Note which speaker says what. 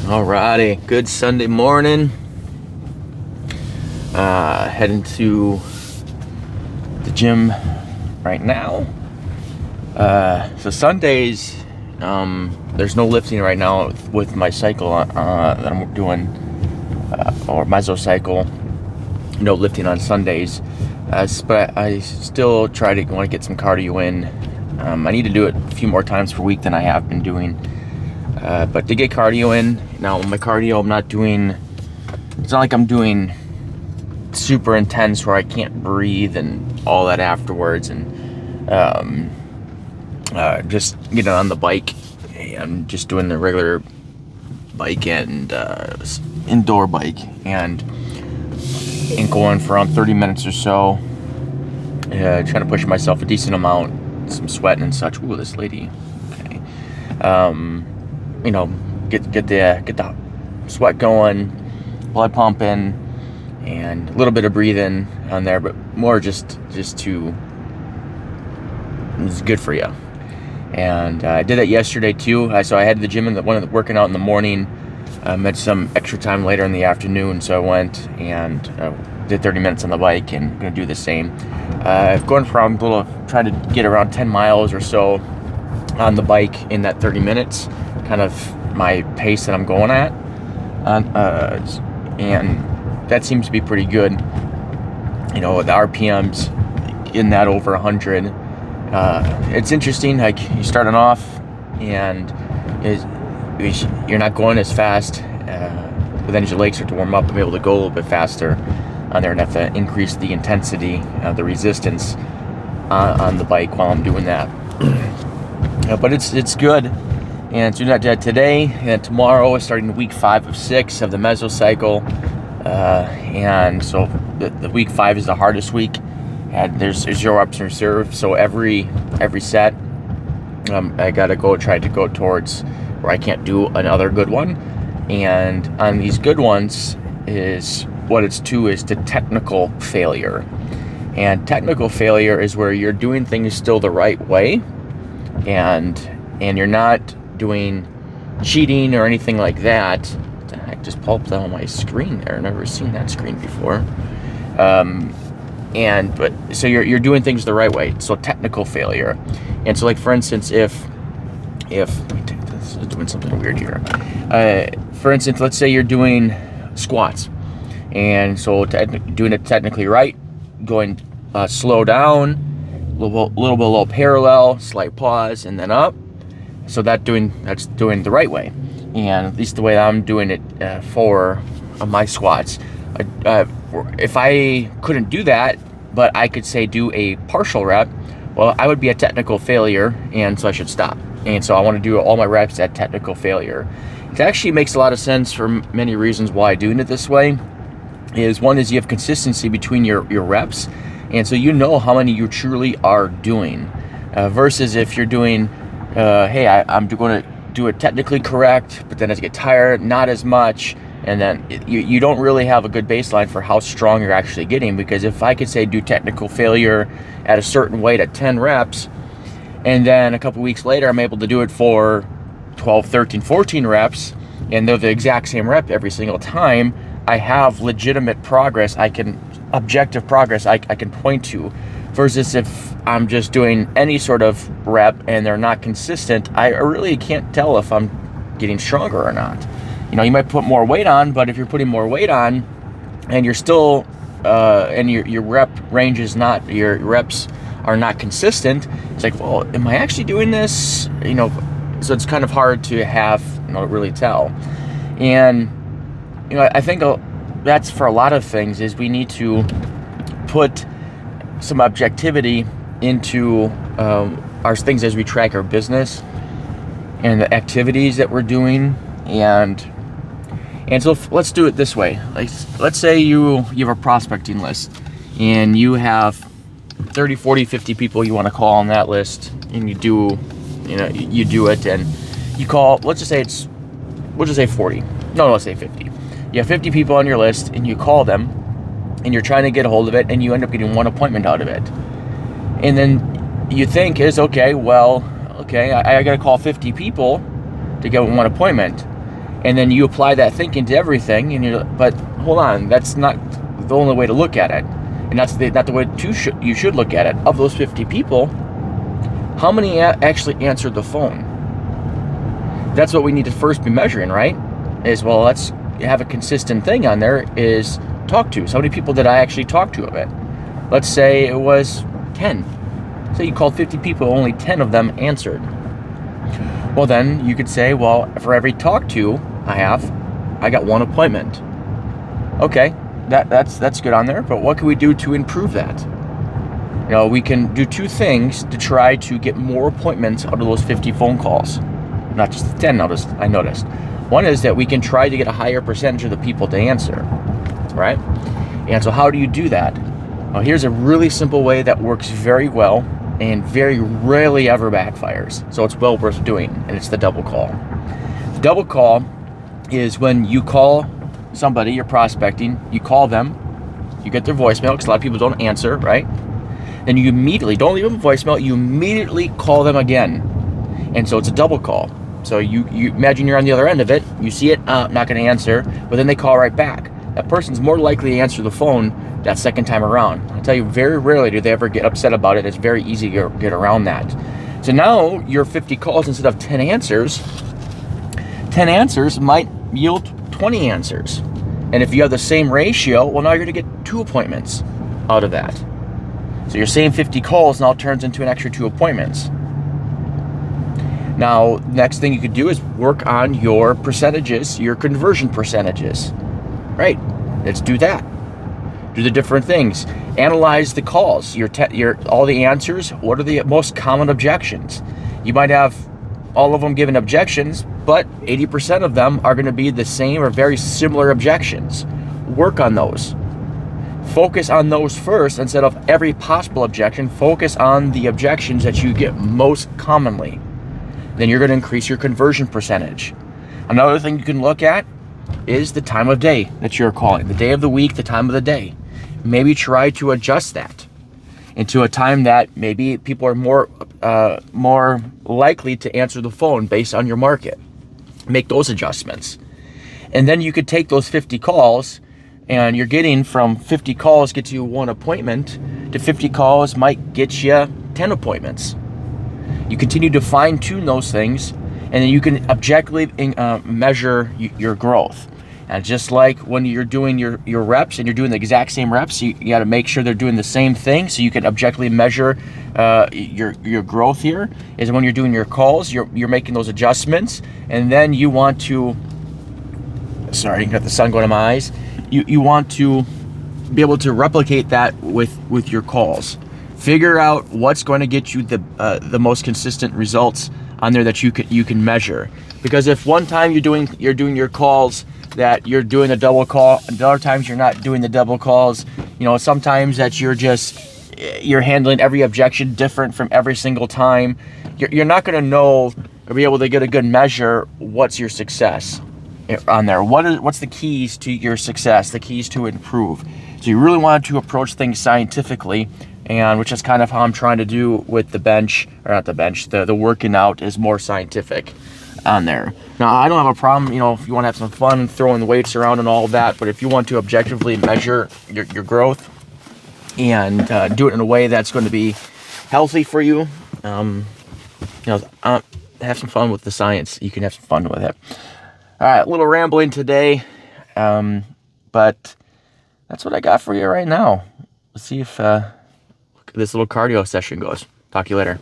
Speaker 1: Alrighty, good Sunday morning. Heading to the gym right now. So Sundays, there's no lifting right now with my cycle that I'm doing, or mesocycle. No lifting on Sundays, but I still want to get some cardio in. I need to do it a few more times per week than I have been doing. But to get cardio in, now my cardio, it's not like I'm doing super intense where I can't breathe and all that afterwards, and just getting on the bike and just doing the regular bike and indoor bike and going for around 30 minutes or so, trying to push myself a decent amount, some sweating and such. Ooh, this lady, okay. Get the sweat going, blood pumping, and a little bit of breathing on there, but more just to, it's good for you. And I did that yesterday too. So I had the gym working out in the morning. Had some extra time later in the afternoon, so I went and did 30 minutes on the bike, and I'm gonna do the same. I've gone from trying to get around 10 miles or so on the bike in that 30 minutes, kind of my pace that I'm going at, and that seems to be pretty good. The RPMs in that over 100. It's interesting, like you're starting off and you're not going as fast, but then as your legs start to warm up, I'm able to go a little bit faster on there and have to increase the intensity, the resistance on the bike while I'm doing that. But it's good. And so that today and tomorrow is starting week 5 of 6 of the mesocycle, and so the week 5 is the hardest week, and there's 0 reps in reserve. So every set, I gotta try to go towards where I can't do another good one. And on these good ones is to technical failure. And technical failure is where you're doing things still the right way, and you're not doing cheating or anything like that. What the heck just popped out on my screen there? I've never seen that screen before. So you're doing things the right way. So technical failure. And so, like, for instance, if let me take this is doing something weird here. For instance, let's say you're doing squats, and so doing it technically right, going slow down, little bit low parallel, slight pause, and then up. So that's doing the right way, and at least the way I'm doing it for my squats. If I couldn't do that, but I could say do a partial rep, well, I would be a technical failure, and so I should stop. And so I want to do all my reps at technical failure. It actually makes a lot of sense for many reasons why doing it this way. One is you have consistency between your reps, and so you know how many you truly are doing, versus if you're doing I'm going to do it technically correct, but then as you get tired, not as much, and then you don't really have a good baseline for how strong you're actually getting. Because if I could say do technical failure at a certain weight at 10 reps, and then a couple weeks later I'm able to do it for 12, 13, 14 reps, and they're the exact same rep every single time, I have legitimate progress, objective progress I can point to. Versus if I'm just doing any sort of rep and they're not consistent, I really can't tell if I'm getting stronger or not. You might put more weight on, but if you're putting more weight on and you're still and your rep range is not, your reps are not consistent, it's like, well, am I actually doing this? So it's kind of hard to really tell. And I think that's for a lot of things, is we need to put some objectivity into our things as we track our business and the activities that we're doing. And so let's do it this way. Like, let's say you have a prospecting list, and you have 30, 40, 50 people you want to call on that list, and you do it, and you call, we'll just say 40. No, let's say 50. You have 50 people on your list, and you call them, and you're trying to get a hold of it, and you end up getting one appointment out of it. And then you think I got to call 50 people to get one appointment. And then you apply that thinking to everything, but hold on, that's not the only way to look at it. And that's not the way you should look at it. Of those 50 people, how many actually answered the phone? That's what we need to first be measuring, right? Is, well, let's have a consistent thing on there, is talk to. So many people did I actually talk to of it? Let's say it was 10. Say you called 50 people, only 10 of them answered. Well, then you could say, well, for every talk to I got one appointment. Okay, that's good on there, but what can we do to improve that? We can do two things to try to get more appointments out of those 50 phone calls. Not just the 10 I noticed. One is that we can try to get a higher percentage of the people to answer, right? And so how do you do that? Well, here's a really simple way that works very well and very rarely ever backfires. So it's well worth doing, and it's the double call. The double call is when you call somebody, you're prospecting, you call them, you get their voicemail, because a lot of people don't answer, right? Then you immediately, don't leave them a voicemail, you immediately call them again. And so it's a double call. So you imagine you're on the other end of it, you see it, not going to answer, but then they call right back. That person's more likely to answer the phone that second time around. I'll tell you, very rarely do they ever get upset about it. It's very easy to get around that. So now your 50 calls, instead of 10 answers might yield 20 answers. And if you have the same ratio, well, now you're going to get 2 appointments out of that. So your same 50 calls now turns into an extra 2 appointments. Now, next thing you could do is work on your percentages, your conversion percentages. Right, let's do that. Do the different things. Analyze the calls, all the answers. What are the most common objections? You might have all of them given objections, but 80% of them are going to be the same or very similar objections. Work on those. Focus on those first instead of every possible objection. Focus on the objections that you get most commonly. Then you're going to increase your conversion percentage. Another thing you can look at is the time of day that you're calling, the day of the week, the time of the day. Maybe try to adjust that into a time that maybe people are more likely to answer the phone based on your market. Make those adjustments. And then you could take those 50 calls, and you're getting from 50 calls get you 1 appointment to 50 calls might get you 10 appointments. You continue to fine tune those things, and then you can objectively measure your growth. And just like when you're doing your reps and you're doing the exact same reps, you got to make sure they're doing the same thing so you can objectively measure your growth here. Is when you're doing your calls, you're making those adjustments, and then you want to, sorry, got the sun going in my eyes. You want to be able to replicate that with your calls. Figure out what's going to get you the most consistent results on there that you can measure. Because if one time you're doing your calls that you're doing a double call, and other times you're not doing the double calls, sometimes that you're handling every objection different from every single time, you're not going to know or be able to get a good measure what's your success on there. What's the keys to your success, the keys to improve. So you really want to approach things scientifically, and which is kind of how I'm trying to do with the bench, or not the bench, the working out is more scientific on there. Now, I don't have a problem, if you want to have some fun throwing the weights around and all of that, but if you want to objectively measure your growth and do it in a way that's going to be healthy for you, have some fun with the science. You can have some fun with it. All right, a little rambling today, but that's what I got for you right now. Let's see if this little cardio session goes. Talk to you later.